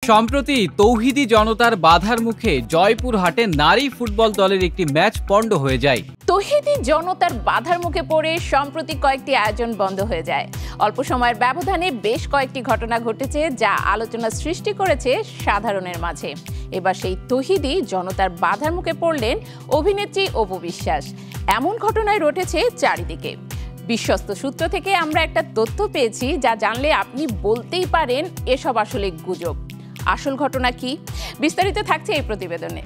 সম্প্রতি তৌহিদি জনতার বাধার মুখে জয়পুরহাটে নারী ফুটবল দলের একটি ম্যাচ পণ্ড হয়ে যায়। তৌহিদি জনতার বাধার মুখে পড়ে সম্প্রতি কয়েকটি আয়োজন বন্ধ হয়ে যায়। অল্প সময়ের ব্যবধানে বেশ কয়েকটি ঘটনা ঘটেছে, যা আলোচনা সৃষ্টি করেছে সাধারণের মাঝে। এবার সেই তৌহিদি জনতার বাধার মুখে পড়লেন অভিনেত্রী অপু বিশ্বাস। এমন ঘটনায় রটেছে চারিদিকে। বিশ্বস্ত সূত্র থেকে আমরা একটা তথ্য পেয়েছি, যা জানলে আপনি বলতেই পারেন এসব আসলে গুজব। আসল ঘটনা কি, বিস্তারিত থাকছে এই প্রতিবেদনে।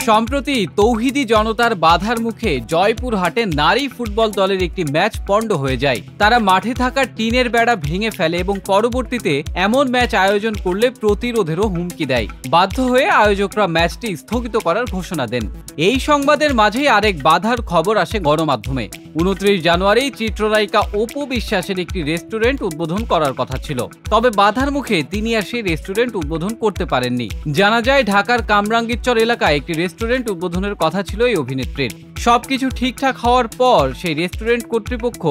সম্প্রতি তৌহিদি জনতার বাধার মুখে জয়পুরহাটে নারী ফুটবল দলের একটি ম্যাচ পণ্ড হয়ে যায়। তারা মাঠে থাকা টিনের বেড়া ভেঙে ফেলে এবং পরবর্তীতে এমন ম্যাচ আয়োজন করলে প্রতিরোধেরও হুমকি দেয়। বাধ্য হয়ে আয়োজকরা ম্যাচটি স্থগিত করার ঘোষণা দেন। এই সংবাদের মাঝেই আরেক বাধার খবর আসে গণমাধ্যমে। 29 জানুয়ারি চিত্রনায়িকা অপু বিশ্বাসের একটি রেস্টুরেন্ট উদ্বোধন করার কথা ছিল, তবে বাধার মুখে তিনি আর সেই রেস্টুরেন্ট উদ্বোধন করতে পারেননি। জানা যায় ঢাকার কামরাঙ্গীরচর এলাকায় একটি রেস্টুরেন্ট উদ্বোধনের কথা ছিল এই অভিনেত্রীর। সবকিছু ঠিকঠাক হওয়ার পর সেই রেস্টুরেন্ট কর্তৃপক্ষ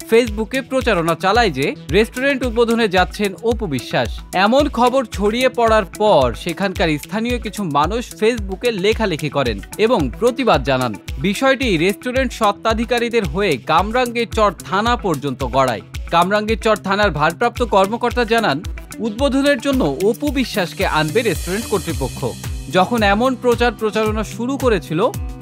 ফেসবুকে প্রচারণা চালায় যে রেস্টুরেন্ট উদ্বোধনে যাচ্ছেন অপু বিশ্বাস। এমন খবর ছড়িয়ে পড়ার পর সেখানকার স্থানীয় কিছু মানুষ ফেসবুকে লেখালেখি করেন এবং প্রতিবাদ জানান। বিষয়টি রেস্টুরেন্ট স্বত্বাধিকারীদের হয়ে কামরাঙ্গীরচর থানা পর্যন্ত গড়ায়। কামরাঙ্গীরচর থানার ভারপ্রাপ্ত কর্মকর্তা জানান, উদ্বোধনের জন্য অপু বিশ্বাসকে আনবে রেস্টুরেন্ট কর্তৃপক্ষ। যখন এমন প্রচারণা শুরু করেছিল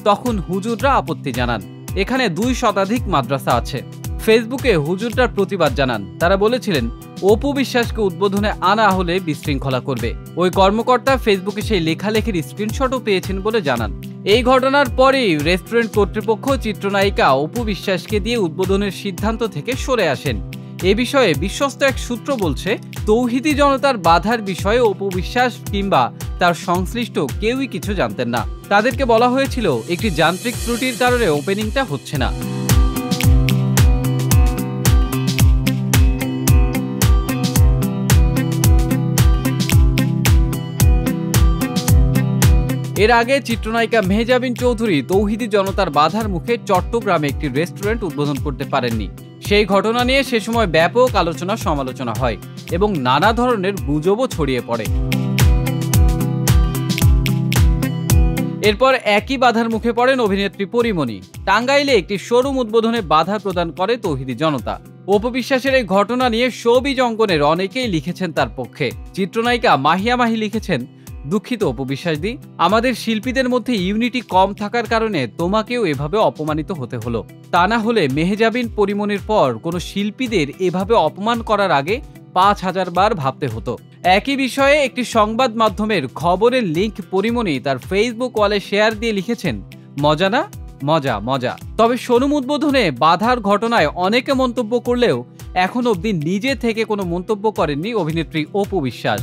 তখন হুজুররা আপত্তি জানান। এখানে 2 শতাধিক মাদ্রাসা আছে। ফেসবুকে হুজুররা প্রতিবাদ জানান। তারা বলেছিলেন অপু বিশ্বাসকে উদ্বোধনে আনা হলে বিশৃঙ্খলা করবে। ওই কর্মকর্তা ফেসবুকে সেই লেখালেখির স্ক্রিনশটও পেয়েছেন বলে জানান। এই ঘটনার পরেই রেস্টুরেন্ট কর্তৃপক্ষ চিত্রনায়িকা অপু বিশ্বাসকে দিয়ে উদ্বোধনের সিদ্ধান্ত থেকে সরে আসেন। এ বিষয়ে বিশ্বস্ত এক সূত্র বলছে, তৌহিদি জনতার বাধার বিষয়ে অপু বিশ্বাস কিংবা তার সংশ্লিষ্ট কেউই কিছু জানতেন না। তাদেরকে বলা হয়েছিল একটি যান্ত্রিক ত্রুটির কারণে ওপেনিংটা হচ্ছে না। এর আগে চিত্রনায়িকা মেহজাবিন চৌধুরী তৌহিদি জনতার বাধার মুখে চট্টগ্রামে একটি রেস্টুরেন্ট উদ্বোধন করতে পারেননি। সেই ঘটনা নিয়ে সে সময় ব্যাপক আলোচনা সমালোচনা হয় এবং নানা ধরনের গুজবও ছড়িয়ে পড়ে। এরপর একই বাধার মুখে পড়েন অভিনেত্রী পরিমণি। টাঙ্গাইলে একটি শোরুম উদ্বোধনে বাধা প্রদান করে তৌহিদি জনতা। অপু বিশ্বাসের এই ঘটনা নিয়ে শোবিজ অঙ্গনের অনেকেই লিখেছেন তার পক্ষে। চিত্রনায়িকা মাহিয়া মাহি লিখেছেন, দুঃখিত অপু বিশ্বাসদি, আমাদের শিল্পীদের মধ্যে ইউনিটি কম থাকার কারণে তোমাকেও এভাবে অপমানিত হতে হলো। তা না হলে মেহজাবিন পরিমণির পর কোনো শিল্পীদের এভাবে অপমান করার আগে 5000 বার ভাবতে হতো। একই বিষয়ে একটি সংবাদ মাধ্যমের খবরের লিঙ্ক পরিমণি তার ফেসবুক ওয়ালে শেয়ার দিয়ে লিখেছেন, মজা না, মজা মজা। তবে শোরুম উদ্বোধনে বাধার ঘটনায় অনেকে মন্তব্য করলেও এখন অবধি নিজে থেকে কোনো মন্তব্য করেননি অভিনেত্রী অপু বিশ্বাস।